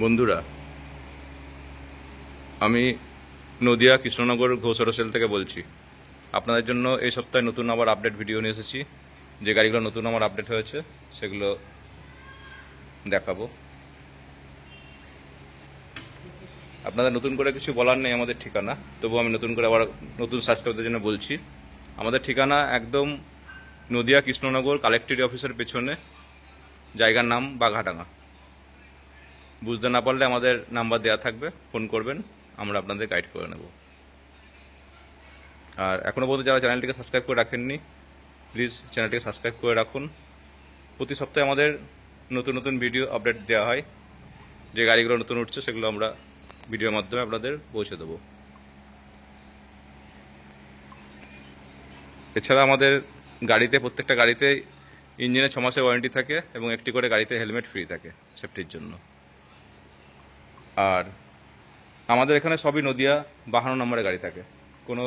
বন্ধুরা, আমি নদিয়া কৃষ্ণনগর ঘোষ হোটেল থেকে বলছি। আপনাদের জন্য এই সপ্তাহে নতুন আবার আপডেট ভিডিও নিয়ে এসেছি। যে গাড়িগুলো নতুন আমার আপডেট হয়েছে সেগুলো দেখাবো। আপনাদের নতুন করে কিছু বলার নেই আমাদের ঠিকানা, তবু আমি নতুন করে আবার নতুন সাবস্ক্রাইবারদের জন্য বলছি। আমাদের ঠিকানা একদম নদিয়া কৃষ্ণনগর কালেক্টর অফিসের পেছনে, জায়গার নাম বাঘাডাঙ্গা। বুঝতে না পারলে আমাদের নাম্বার দেওয়া থাকবে, ফোন করবেন, আমরা আপনাদের গাইড করে নেব। আর এখনও পর্যন্ত যারা চ্যানেলটিকে সাবস্ক্রাইব করে রাখেননি, প্লিজ চ্যানেলটিকে সাবস্ক্রাইব করে রাখুন। প্রতি সপ্তাহে আমাদের নতুন নতুন ভিডিও আপডেট দেওয়া হয়। যে গাড়িগুলো নতুন উঠছে সেগুলো আমরা ভিডিওর মাধ্যমে আপনাদের পৌঁছে দেবো। এছাড়া আমাদের গাড়িতে, প্রত্যেকটা গাড়িতে ইঞ্জিনে 6 মাসের ওয়ারেন্টি থাকে এবং একটি করে গাড়িতে হেলমেট ফ্রি থাকে সেফটির জন্য। আর আমাদের এখানে সবই নদিয়া 52 নম্বরের গাড়ি থাকে, কোনো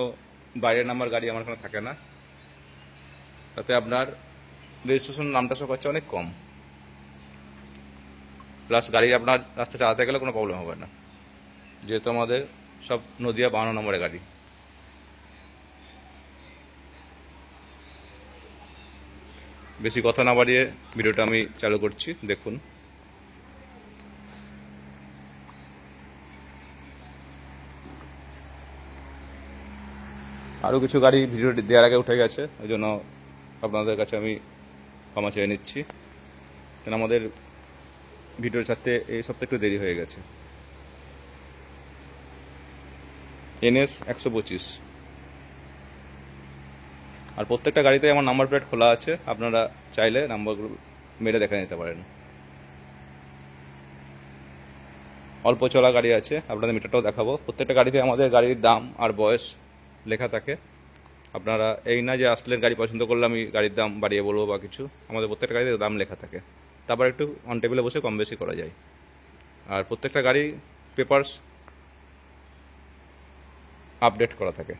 বাইরের নাম্বার গাড়ি আমার এখানে থাকে না। তাতে আপনার রেজিস্ট্রেশন নামটা সব খরচা অনেক কম, প্লাস গাড়ি আপনার রাস্তা চালাতে গেলে কোনো প্রবলেম হবে না, যেহেতু আমাদের সব নদিয়া 52 নম্বরের গাড়ি। বেশি কথা না বাড়িয়ে ভিডিওটা আমি চালু করছি, দেখুন। আরও কিছু গাড়ি ভিডিও দেওয়ার আগে উঠে গেছে, ওই জন্য আপনাদের কাছে আমি ক্ষমা চেয়ে নিচ্ছি, কেন আমাদের ভিডিও ছাড়তে এই সপ্তাহে একটু দেরি হয়ে গেছে। NS 125, আর প্রত্যেকটা গাড়িতে আমার নাম্বার প্লেট খোলা আছে, আপনারা চাইলে নাম্বারগুলো মেরে দেখা নিতে পারেন। অল্প চলা গাড়ি আছে, আপনাদের মিটারটাও দেখাবো। প্রত্যেকটা গাড়িতে আমাদের গাড়ির দাম আর বয়স লেখা থাকে। আপনারা এই না যে আসলেন গাড়ি পছন্দ করলে আমি গাড়ির দাম বাড়িয়ে বলবো বা কিছু, আমাদের প্রত্যেকটা গাড়িতে দাম লেখা থাকে। তারপর একটু অন টেবিলে বসে কম বেশি করা যায়। আর প্রত্যেকটা গাড়ি পেপারস আপডেট করা থাকে।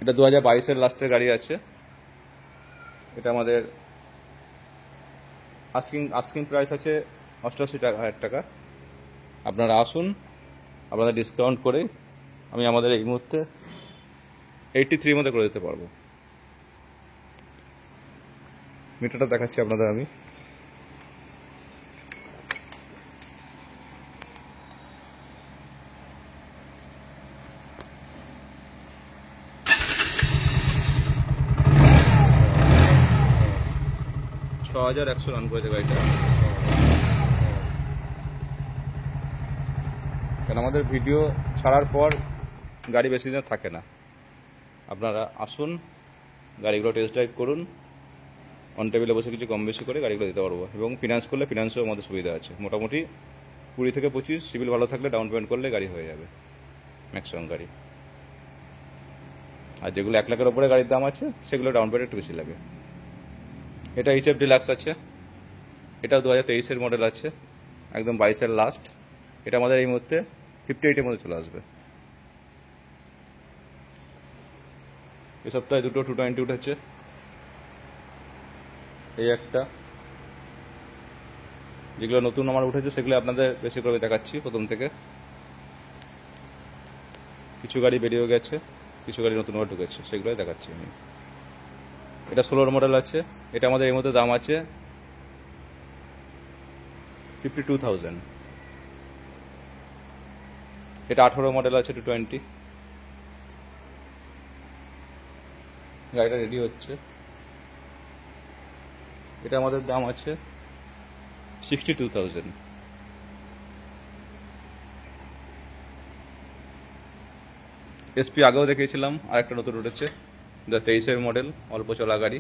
এটা 2022-এর লাস্টের গাড়ি আছে। এটা আমাদের আস্কিং প্রাইস আছে 88,000 টাকা। আপনারা আসুন, আপনাদের ডিসকাউন্ট করে আমি আমাদের এই মুহূর্তে 83 মধ্যে করে দিতে পারবো। মিটারটা দেখাচ্ছি আপনাদের আমি। $6,100 রান করেছে গাড়িটা। কারণ আমাদের ভিডিও ছাড়ার পর গাড়ি বেশি দিন থাকে না। আপনারা আসুন, গাড়িগুলো টেস্ট ড্রাইভ করুন, অন টেবিলে বসে কিছু কম বেশি করে গাড়িগুলো দিতে পারবো। এবং ফিনান্স করলে ফিনান্সেও আমাদের সুবিধা আছে। মোটামুটি 20 থেকে 25 সিভিল ভালো থাকলে ডাউন পেমেন্ট করলে গাড়ি হয়ে যাবে ম্যাক্সিমাম গাড়ি। আর যেগুলো 1 লাখের ওপরে গাড়ির দাম আছে সেগুলো ডাউন পেমেন্ট একটু বেশি লাগে। এটা HF ডিলাক্স আছে, এটাও 2023-এর মডেল আছে, একদম 22-এর লাস্ট। এটা আমাদের এই মুহূর্তে 58-এর মধ্যে চলে আসবে। এই সপ্তাহে দুটো 220 উঠেছে, এই একটা। যেগুলো নতুন আমার উঠেছে সেগুলো আপনাদের বেশি করে দেখাচ্ছি প্রথম থেকে। কিছু গাড়ি বেরিয়েও গেছে, কিছু গাড়ি নতুনভাবে ঢুকেছে, সেগুলোই দেখাচ্ছি আমি। এটা 16-র মডেল আছে, এটা আমাদের এই মধ্যে দাম আছে 52,000। এটা 18 মডেল আছে 220। গাড়িটা রেডি হচ্ছে। এটা আমাদের দাম আছে 62,000। SP আগেও দেখিয়েছিলাম, আর একটা নতুন উঠেছে 2023-এর মডেল, অল্প চলা গাড়ি।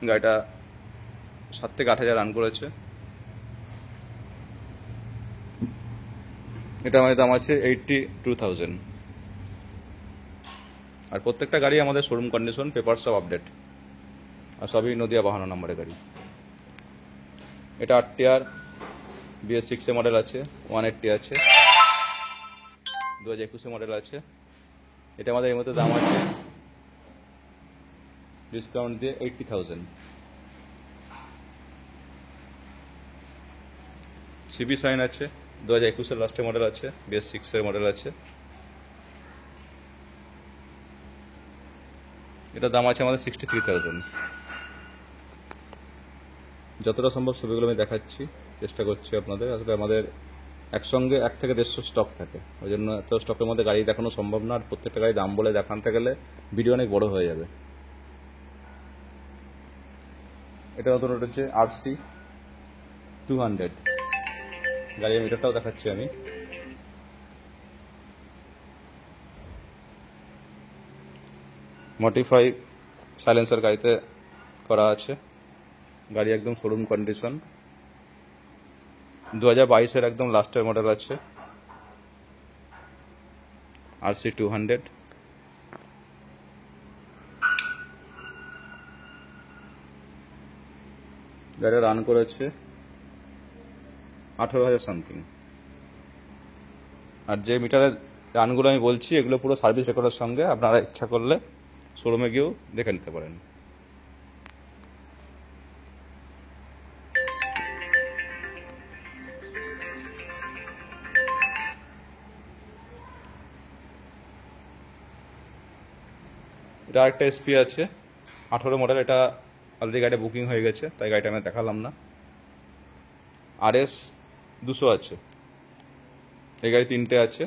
গাড়িটা 7 থেকে 8,000 রান করেছে। এটা আমাদের দাম আছে 82,000। আর প্রত্যেকটা গাড়ি আমাদের শোরুম কন্ডিশন, পেপার সব আপডেট, আর সবই নদিয়া 52 নম্বরের গাড়ি। এটা 8 BS6 মডেল আছে, 180 আছে, 2021 মডেল আছে। এটা আমাদের এই মধ্যে দাম আছে ডিসকাউন্ট দিয়ে 80,000। সিবি সাইন আছে, 2021-এর লাস্টের মডেল আছে, BS6-এর মডেল আছে। এটা দাম আছে আমাদের 63,000। যতটা সম্ভব ছবিগুলো আমি দেখাচ্ছি, চেষ্টা করছি আপনাদের। আসলে আমাদের একসঙ্গে 1 থেকে 150 স্টক থাকে, ওই জন্য এত স্টকের মধ্যে গাড়ি দেখানো সম্ভব না, আর প্রত্যেকটা গাড়ি দাম বলে দেখাতে গেলে ভিডিও অনেক বড় হয়ে যাবে। এটা নতুন হচ্ছে RC200 গাড়ির মিটারটাও দেখাচ্ছি আমি। মডিফাই সাইলেন্সার গাড়িতে করা আছে, গাড়ি একদম শোরুম কন্ডিশন, 2022-এর একদম লাস্টের মডেল আছে RC200। গাড়ি রান করেছে 18,000 সামথিং। আর যে মিটারের রানগুলো আমি বলছি এগুলো পুরো সার্ভিস রেকর্ডের সঙ্গে, আপনারা ইচ্ছা করলে শোরুমে গিয়েও দেখে নিতে পারেন। এটা আরেকটা SP আছে 18 মডেল, এটা অলরেডি গাড়িটা বুকিং হয়ে গেছে, তাই গাড়িটা আমি দেখালাম না। RS200 আছে, এই গাড়ি 3টে আছে,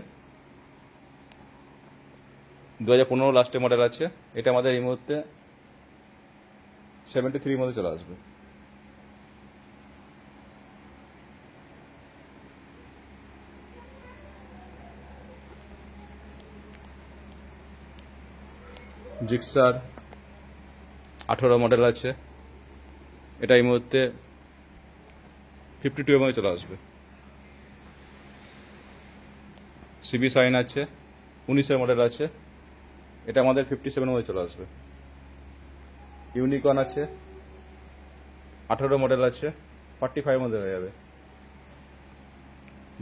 2015 লাস্টে মডেল আছে। এটা আমাদের এই মুহূর্তে 73 মধ্যে চলে আসবে। জিক্সার 18 মডেল আছে, এটা এই মুহূর্তে 52 মধ্যে চলে আসবে। সিবি সাইন আছে 19-এর মডেল আছে, এটা আমাদের 57 মধ্যে চলে আসবে। ইউনিকর্ন আছে 18 মডেল আছে, 45 মধ্যে হয়ে যাবে।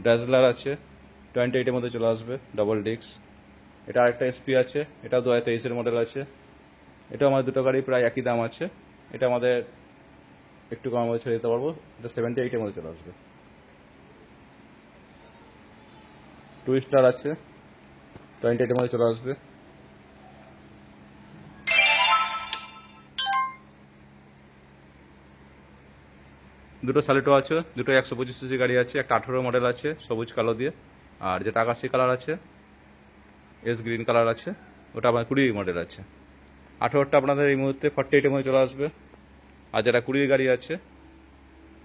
ড্যাজলার আছে 28-এর মধ্যে চলে আসবে, ডবল ডিস্ক। এটা আরেকটা SP আছে, এটাও 2023-এর মডেল আছে। এটা আমাদের দুটো গাড়ি প্রায় একই দাম আছে, এটা আমাদের একটু কম মধ্যে ছেড়ে দিতে পারবো, এটা 78-এর মধ্যে চলে আসবে। টুইস্টার আছে 28-এর মধ্যে চলে আসবে। দুটো সালেটো আছে, দুটো 125cc গাড়ি আছে, একটা 18 মডেল আছে সবুজ কালো দিয়ে, আর যেটা আকাশি কালার আছে গ্রিন কালার আছে, ওটা আমার 20 মডেল আছে। 18টা আপনাদের এই মুহূর্তে 48-এর মধ্যে চলে আসবে। আর যেটা 20 গাড়ি আছে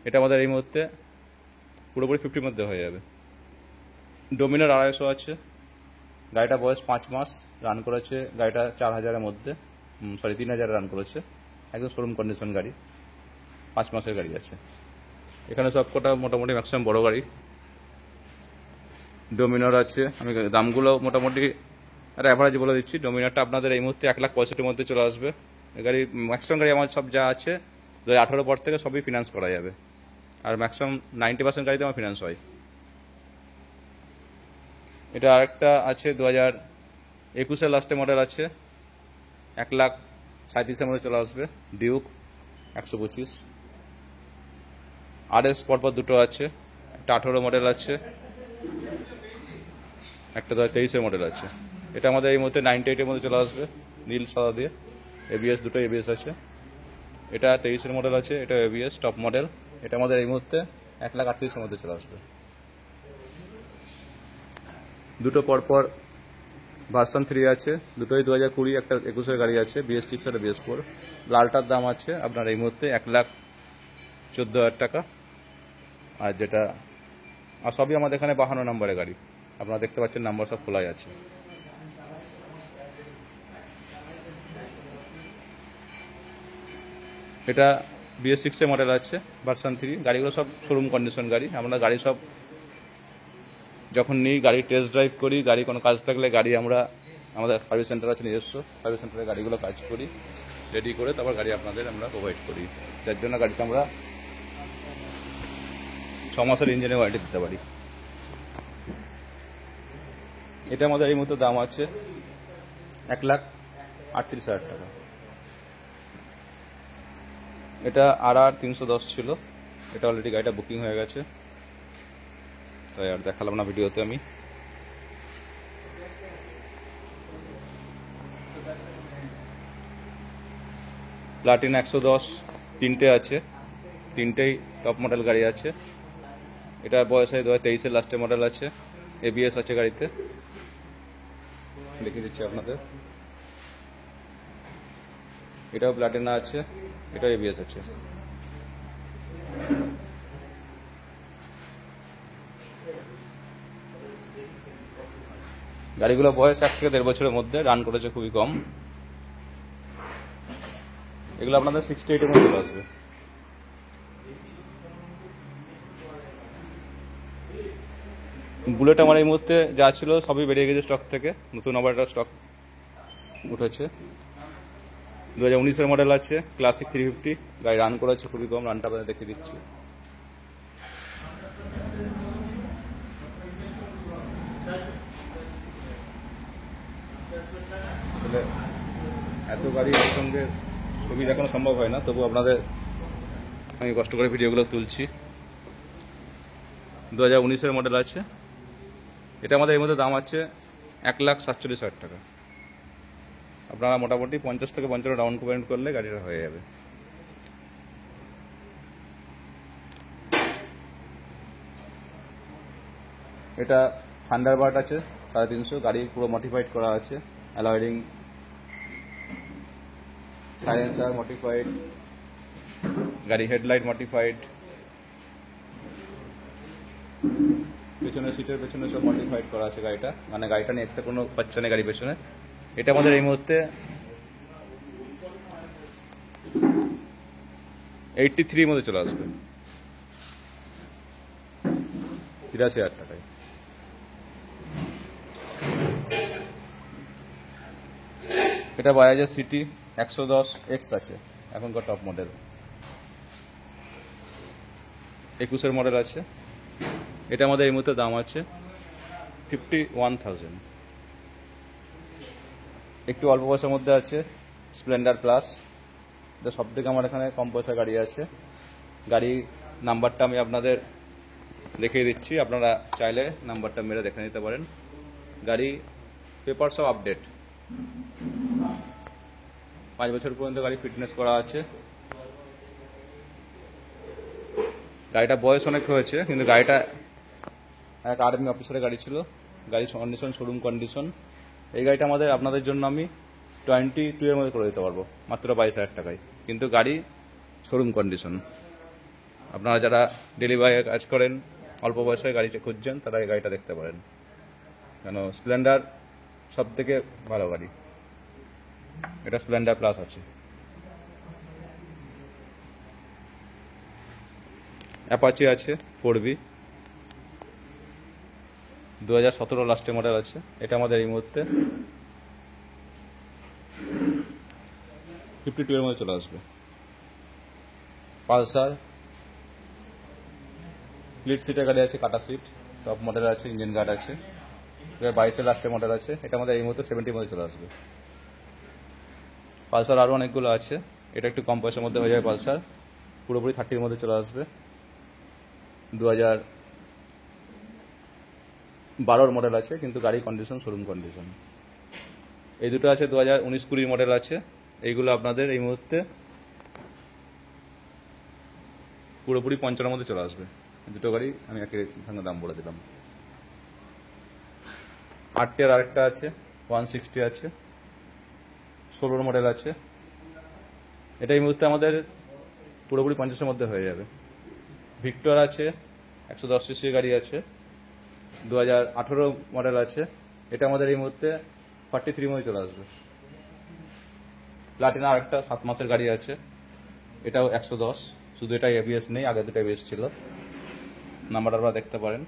এটা আমাদের এই মুহূর্তে পুরোপুরি 50 মধ্যে হয়ে যাবে। ডোমিনার 250 আছে, গাড়িটা বয়স 5 মাস, রান করেছে গাড়িটা 4,000-এর মধ্যে, 3,000 রান করেছে, একদম শোরুম কন্ডিশন গাড়ি, 5 মাসের গাড়ি আছে। এখানে সব কটা মোটামুটি ম্যাক্সিমাম বড় গাড়ি। ডোমিনার আছে, আমি দামগুলো মোটামুটি একটা অ্যাভারেজ বলে দিচ্ছি। ডোমিনারটা আপনাদের এই মুহূর্তে 1,65,000-এর মধ্যে চলে আসবে। এই গাড়ি ম্যাক্সিমাম গাড়ি আমার সব যা আছে 2018 পর থেকে সবই ফিনান্স করা যাবে, আর ম্যাক্সিমাম 90% গাড়িতে আমার ফিনান্স হয়। এটা আরেকটা আছে 2021-এর লাস্টে মডেল আছে, 1,37,000-এর মধ্যে চলে আসবে, ডিউক 125। RS পরপর দুটো আছে, একটা 18 মডেল আছে, একটা 2023-এর মডেল আছে। এটা আমাদের এই মুহূর্তে 98-এর মধ্যে চলে আসবে, নীল সাদা দিয়ে। ABS দুটো ABS আছে। এটা 23-এর মডেল আছে, এটা ABS টপ মডেল। এটা আমাদের এই মুহূর্তে 1,38,000-এর মধ্যে চলে আসবে। দুটো পরপর ভার্সন 3 আছে, দুটোই 2020, একটা 21-এর গাড়ি আছে, BS6 আর BS4। লালটার দাম আছে আপনার এই মুহূর্তে 1,14,000 টাকা। আর যেটা আর সবই আমাদের এখানে 52 নম্বরের গাড়ি, আপনারা দেখতে পাচ্ছেন নাম্বার সব খোলাই আছে। এটা BS6-এর মডেল আছে, ভার্সন 3। গাড়িগুলো সব শোরুম কন্ডিশন গাড়ি। আমরা গাড়ি সব যখন নিই, গাড়ি টেস্ট ড্রাইভ করি, গাড়ি কোনো কাজ থাকলে গাড়ি আমরা আমাদের সার্ভিস সেন্টার আছে নিজস্ব, সার্ভিস সেন্টারে গাড়িগুলো কাজ করি, রেডি করে তারপর গাড়ি আপনাদের আমরা প্রোভাইড করি। যার জন্য গাড়িটা আমরা 6 মাসের ইঞ্জিনের ওয়ারেন্টি দিতে পারি। এটা আমাদের এই মুহূর্তে দাম আছে 1,38,000 টাকা। এটা RR 310 ছিল, এটা অলরেডি গাড়িটা বুকিং হয়ে গেছে। তাই আর দেখালাম না ভিডিওতে আমি। প্লাটিনা 110 তিনটে আছে, তিনটেই টপ মডেল গাড়ি আছে। এটার বয়স হয় 2023-এর লাস্টে মডেল আছে, এবিএস আছে গাড়িতে, দেখিয়ে দিচ্ছি আপনাদের। এটাও প্লাটিনা আছে, এটাও এবিএস আছে। গাড়িগুলো বয়স 1 থেকে 1.5 বছরের মধ্যে, রান করেছে খুবই কম। এগুলো আপনাদের 68-এর মধ্যে চলে আসবে। বুলেট আমার এই মুহূর্তে যা ছিল সবই বেরিয়ে গেছে স্টক থেকে, নতুন আবার একটা স্টক উঠেছে। 2019-এর মডেল আছে, ক্লাসিক 350, গাড়ি রান করেছে খুবই কম, রানটা আপনাদের দেখিয়ে দিচ্ছি। আসলে এত গাড়ি একসঙ্গে ছবি দেখানো সম্ভব হয় না, তবু আপনাদের আমি কষ্ট করে ভিডিওগুলো তুলছি। 2019-এর মডেল আছে, এটা আমাদের এর মধ্যে দাম আছে 1,47,000 টাকা। আপনারা মোটামুটি 50 থেকে 55 ডাউন পেমেন্ট করলে গাড়িটা হয়ে যাবে। এটা থান্ডারবার্ড আছে 350, গাড়ি পুরো মডিফাইড করা আছে, অ্যালয় রিং, সাইলেন্সার মডিফাইড, গাড়ি হেডলাইট মডিফাইড, পেছনের সিটের পেছনে সব মডিফাইড করা আছে গাড়িটা, মানে গাড়িটা নিয়ে এক্সট্রা কোনো খরচা নেই গাড়ি পেছনে। এটা আমাদের এই মুহূর্তে 83 মধ্যে চলে আসবে, 83,000 টাকায়। এটা বাজাজের সিটি 110X আছে, এখনকার টপ মডেল, 21-এর মডেল আছে। এটা আমাদের এই মুহূর্তে দাম আছে 51,000। একটু অল্প পয়সার মধ্যে আছে স্প্লেন্ডার প্লাস, এটা সব থেকে আমার এখানে কম পয়সা গাড়ি আছে। গাড়ি নাম্বারটা আমি আপনাদের দেখিয়ে দিচ্ছি, আপনারা চাইলে নাম্বারটা মেরে দেখে নিতে পারেন। গাড়ি পেপার সব আপডেট, 5 বছর পর্যন্ত গাড়ি ফিটনেস করা আছে। গাড়িটা বয়স অনেক হয়েছে, কিন্তু গাড়িটা এক আর্মি অফিসারের গাড়ি ছিল, গাড়ি কন্ডিশন শোরুম কন্ডিশন। এই গাড়িটা আপনাদের জন্য আমি 22-এর মধ্যে করে দিতে পারবো, মাত্র 22,000 টাকায়, কিন্তু গাড়ি শোরুম কন্ডিশন। আপনারা যারা ডেলিভারি কাজ করেন, অল্প বয়সে গাড়ি খুঁজছেন, তারা এই গাড়িটা দেখতে পারেন, কেন স্প্লেন্ডার সব থেকে ভালো গাড়ি। এটা স্প্লেন্ডার প্লাস আছে। অ্যাপাচি আছে 4B, 2017 লাস্টে মডেল আছে। এটা আমাদের এই মুহূর্তে 52-এর মধ্যে চলে আসবে। পালসার স্প্লিট সিটের গাড়ি আছে, কাটা সিট, টপ মডেল আছে, ইঞ্জিন গার্ড আছে। 22-এর লাস্টে মডেল আছে, এটা আমাদের এই মুহূর্তে 70-এর মধ্যে চলে আসবে। পালসার আরও অনেকগুলো আছে, এটা একটু কম পয়সার মধ্যে হয়ে যাবে। পালসার পুরোপুরি 30-এর মধ্যে চলে আসবে। 2012-এর মডেল আছে, কিন্তু গাড়ি কন্ডিশন শোরুম কন্ডিশন। এই দুটো আছে 2019-20 মডেল আছে। এইগুলো আপনাদের এই মুহূর্তে পুরোপুরি 55-এর মধ্যে চলে আসবে। দুটো গাড়ি আমি একই সঙ্গে দাম বলে দিলাম। 8-এর আরেকটা আছে, 160 আছে, 16-এর মডেল আছে। এটা এই মুহূর্তে আমাদের পুরোপুরি 50-এর মধ্যে হয়ে যাবে। ভিক্টর আছে, 110 সিসি গাড়ি আছে, 2018 মডেল আছে। এটা আমাদের এই মুহূর্তে 43 মধ্যে চলে আসবে। প্লাটিনা আরেকটা 7 মাসের গাড়ি আছে, এটাও 110, শুধু এটা এবিএস নেই, আগে দুটো এবিএস ছিল। নাম্বারটা আপনারা দেখতে পারেন।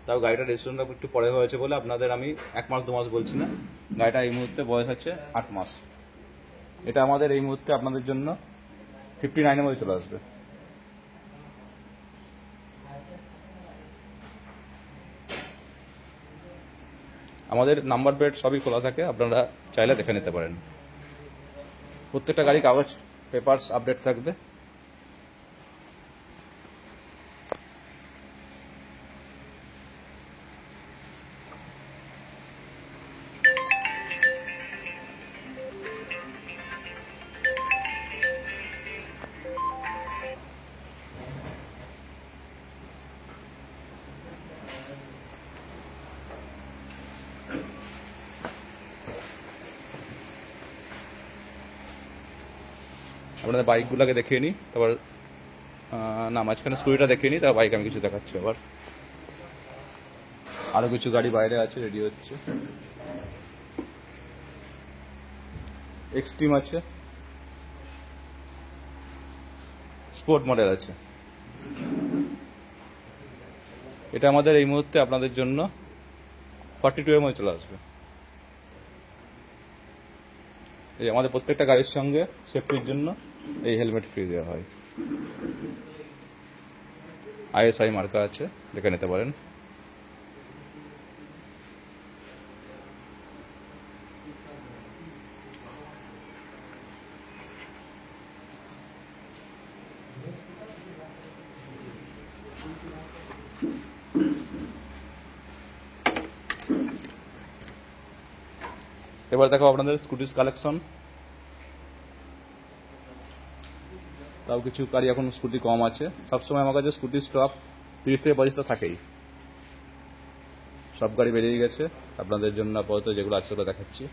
তাও গাড়িটা রেজিস্ট্রেশনটা একটু পরে হয়েছে বলে আপনাদের আমি 1 মাস 2 মাস বলছি না, গাড়িটা এই মুহূর্তে বয়স আছে 8 মাস। এটা আমাদের এই মুহূর্তে আপনাদের জন্য 59-এর মধ্যে চলে আসবে। আমাদের নাম্বার প্লেট সবই খোলা থাকে, আপনারা চাইলে দেখে নিতে পারেন। প্রত্যেকটা গাড়ি কাগজ পেপারস আপডেট থাকবে। আপনাদের বাইকগুলোকে দেখিয়ে নিই, তারপর না মাঝখানে স্কুটিটা দেখিয়ে নিই, তারপর বাইক আমি কিছু দেখাচ্ছি। আবার আরও কিছু গাড়ি বাইরে আছে, রেডি হচ্ছে। এক্সট্রিম আছে, স্পোর্ট মডেল আছে। এটা আমাদের এই মুহূর্তে আপনাদের জন্য 42 এর মধ্যে চলে আসবে। এই আমাদের প্রত্যেকটা গাড়ির সঙ্গে সেফটির জন্য এই হেলমেট ফ্রি দেওয়া হয়। ISI মার্কা আছে, দেখে নিতে পারেন। এবার দেখো আপনাদের স্কুটিস কালেকশন। তাও কিছু গাড়ি এখন স্কুটি কম আছে। সবসময় আমার কাছে স্কুটি স্টক 30 থেকে 35টা থাকেই। সব গাড়ি বেরিয়ে গেছে, আপনাদের জন্য আপাতত যেগুলো আছে সেগুলো দেখাচ্ছি।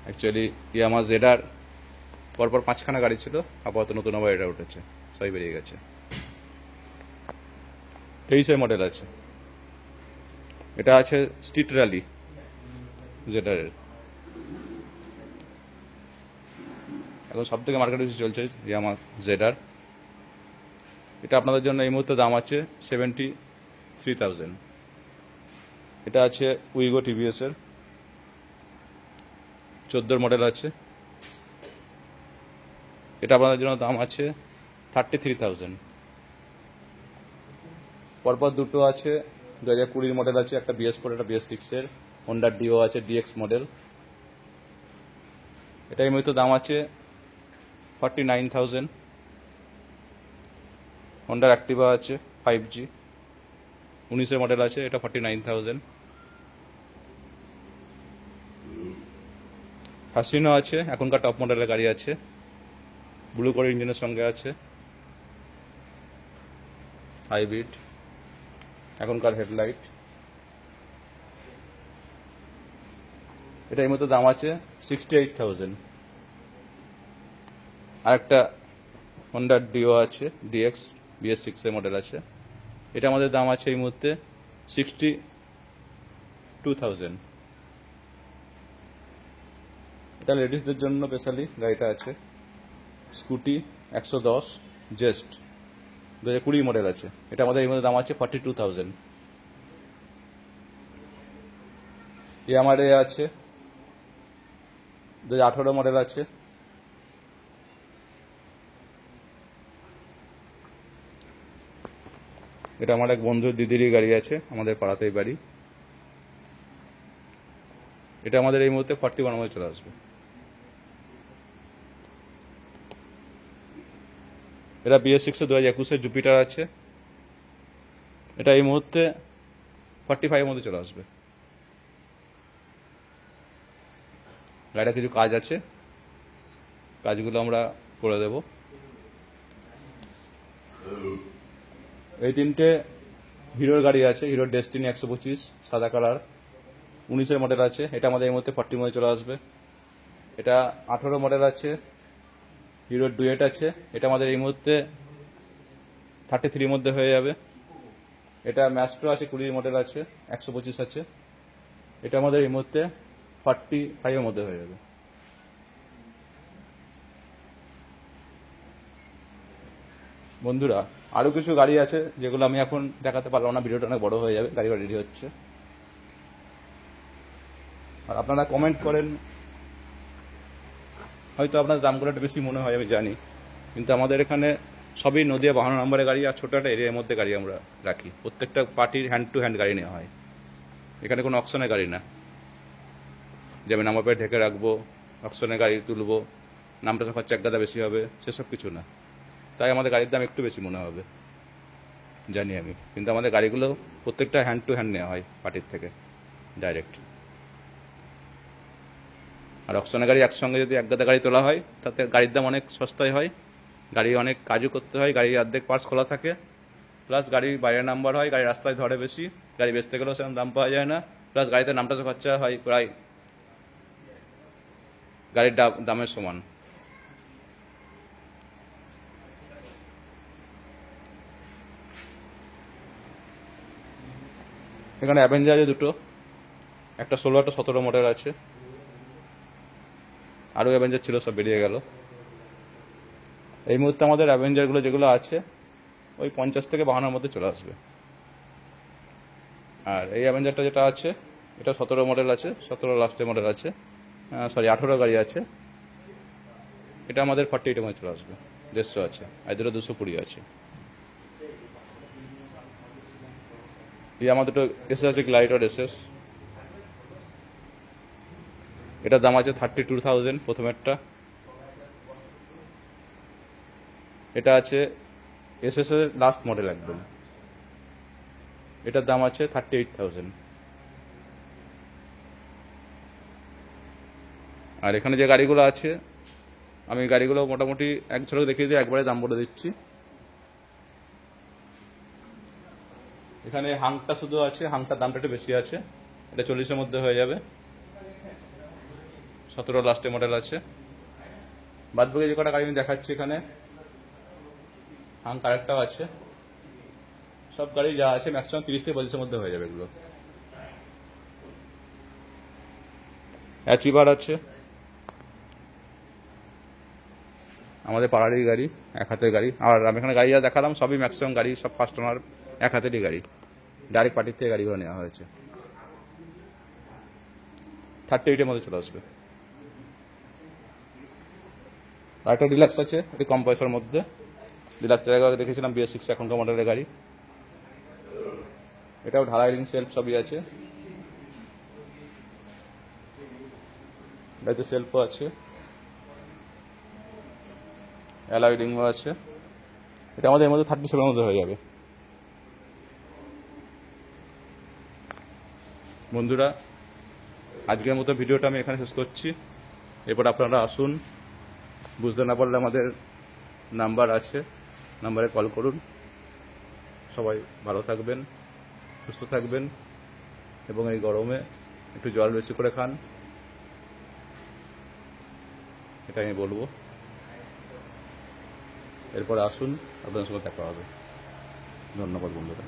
অ্যাকচুয়ালি ইয়ামাহা জেডার পরপর 5খানা গাড়ি ছিল, আপাতত নতুন আবার এটা উঠেছে, সবই বেরিয়ে গেছে। 23 মডেল আছে। এটা আছে স্ট্রিট র্যালি জেডারের। এখন সব থেকে মার্কেটে বেশি চলছে ইয়ামাহা জেডার। এটা আপনাদের জন্য এই মুহূর্তে দাম আছে 73,000। এটা আছে উইগো TVS এর 14 মডেল আছে। এটা আপনাদের জন্য দাম আছে 33,000। পরপর দুটো আছে 2020 মডেল আছে, একটা BS4 একটা BS6 এর। হোন্ডা ডিও আছে DX মডেল। এটা এই মুহূর্তে দাম আছে 49,000। হোন্ডার অ্যাক্টিভা আছে 5G 19 মডেল আছে, এটা 49,000। হাসিনো আছে, এখনকার টপ মডেলের গাড়ি আছে, ব্লু করে ইঞ্জিনের সঙ্গে আছে, হাইব্রিড, এখনকার হেডলাইট। এটা এই মতো দাম আছে 68,000। আরেকটা হোন্ডার ডিও আছে DX BS6 এর মডেল আছে, এটা আমাদের দাম আছে এই মুহূর্তে 62,000। এটা লেডিসদের জন্য স্পেশালি গাড়িটা আছে, স্কুটি 110 জেস্ট 2020 মডেল আছে, এটা আমাদের এই মধ্যে দাম আছে 42,000। ইয়ামাহা আছে 2018 মডেল আছে, এটা আমার এক বন্ধুর দিদিরই গাড়ি আছে, আমাদের পাড়াতেই বাড়ি। এটা আমাদের এই মুহূর্তে 41 মধ্যে চলে আসবে। এটা BS6 এর 2021 জুপিটার আছে, এটা এই মুহূর্তে 45 এর মধ্যে চলে আসবে। গাড়িটা কিছু কাজ আছে, কাজগুলো আমরা করে দেব। এই তিনটে হিরোর গাড়ি আছে, হিরোর ডেস্টিনি 125 সাদা কালার 19 মডেল আছে, এটা আমাদের এই মুহূর্তে 40 মধ্যে চলে আসবে। এটা 18 মডেল আছে, হিরোর ডুয়েট আছে, এটা আমাদের এই মুহূর্তে 33 মধ্যে হয়ে যাবে। এটা ম্যাস্ট্রো আছে 20 মডেল আছে, 125 আছে, এটা আমাদের এই মুহূর্তে 45 এর মধ্যে হয়ে যাবে। বন্ধুরা আরো কিছু গাড়ি আছে যেগুলো আমি এখন দেখাতে পারলাম না, ভিডিওটা অনেক বড় হয়ে যাবে। গাড়িটা রেডি হচ্ছে, আর আপনারা কমেন্ট করেন, হয়তো আপনার দামগুলো একটু বেশি মনে হয় আমি জানি, কিন্তু আমাদের এখানে সবই নদিয়া 52 নম্বরের গাড়ি আর ছোট একটা এরিয়ার মধ্যে গাড়ি আমরা রাখি। প্রত্যেকটা পার্টির হ্যান্ড টু হ্যান্ড গাড়ি নেওয়া হয়, এখানে কোনো অকশনের গাড়ি না যে আমি নাম্বার প্লেট ঢেকে রাখবো, অকশনের গাড়ি তুলবো, নামটা খরচা এক গাদা বেশি হবে, সেসব কিছু না। তাই আমাদের গাড়ির দাম একটু বেশি মনে হবে জানি আমি, কিন্তু আমাদের গাড়িগুলো প্রত্যেকটা হ্যান্ড টু হ্যান্ড নেওয়া হয় পার্টির থেকে ডাইরেক্ট। আর অকশনের গাড়ি একসঙ্গে যদি এক গাদা গাড়ি তোলা হয় তাতে গাড়ির দাম অনেক সস্তায় হয়, গাড়ি অনেক কাজও করতে হয়, গাড়ির অর্ধেক পার্টস খোলা থাকে, প্লাস গাড়ির বাইরের নাম্বার হয়, গাড়ি রাস্তায় ধরে বেশি, গাড়ি বেচতে গেলেও সেরকম দাম পাওয়া যায় না, প্লাস গাড়িতে নামটা খরচা হয় প্রায় গাড়ির দামের সমান। এখানে অ্যাভেঞ্জারে দুটো, একটা 16 একটা 17 মডেল আছে। আরও অ্যাভেঞ্জার ছিল, সব বেরিয়ে গেল। এই মুহূর্তে আমাদের অ্যাভেঞ্জারগুলো যেগুলো আছে ওই 50 থেকে 52 মধ্যে চলে আসবে। আর এই অ্যাভেঞ্জারটা যেটা আছে এটা 17 মডেল আছে, 17 লাস্টের মডেল আছে, 18 গাড়ি আছে। এটা আমাদের 48 মধ্যে চলে আসবে, 150 আছে, আর দুটো 220 আছে। এই আমাদের তো এসএস আছে, গ্লাইডার এসএস। এটার দাম আছে 32,000 প্রথমেরটা। এটা আছে এসএস এর লাস্ট মডেল একদম, এটার দাম আছে 38,000। আর এখানে যে গাড়িগুলো আছে আমি গাড়িগুলো মোটামুটি এক ঝলক দেখিয়ে দিয়ে একবারে দাম বলে দিচ্ছি। এখানে হাংটা শুধু আছে, হাংটার দামটা একটু বেশি আছে, এটা 40-এর মধ্যে হয়ে যাবে, 17 লাস্টের মডেল আছে। বাদ বাকি যে কটা গাড়ি আমি দেখাচ্ছি এখানে হাং আরেকটাও আছে, সব গাড়ি যা আছে ম্যাক্সিমাম 30 থেকে 25-এর মধ্যে হয়ে যাবে এগুলো। অ্যাচিভার আছে, আমাদের পাড়ারই গাড়ি, এক হাতের গাড়ি। আর আমি এখানে গাড়ি যা দেখালাম সবই ম্যাক্সিমাম গাড়ি, সব ফার্স্ট ওনার এক হাতেরই গাড়ি, ডাইরেক্ট পার্টির থেকে গাড়িগুলো নেওয়া হয়েছে। 38-এর মধ্যে চলে আসবে। আর একটা ডিলাক্স আছে, এটি কম পয়সার মধ্যে। ডিলাক্সের আগে দেখেছিলাম BS6 এখনকার মডেলের গাড়ি, এটাও ঢালাই রিং সেলফ সবই আছে, গাড়িতে সেলফও আছে, অ্যালয় রিংও আছে। এটা আমাদের এর মধ্যে 37-এর মধ্যে হয়ে যাবে। বন্ধুরা, আজকের মতো ভিডিওটা আমি এখানে শেষ করছি। এরপর আপনারা আসুন, বুঝতে না পারলে আমাদের নাম্বার আছে, নাম্বারে কল করুন। সবাই ভালো থাকবেন, সুস্থ থাকবেন, এবং এই গরমে একটু জল বেশি করে খান, এটা আমি বলবো। এরপর আসুন, আপনাদের সঙ্গে দেখা হবে। ধন্যবাদ বন্ধুরা।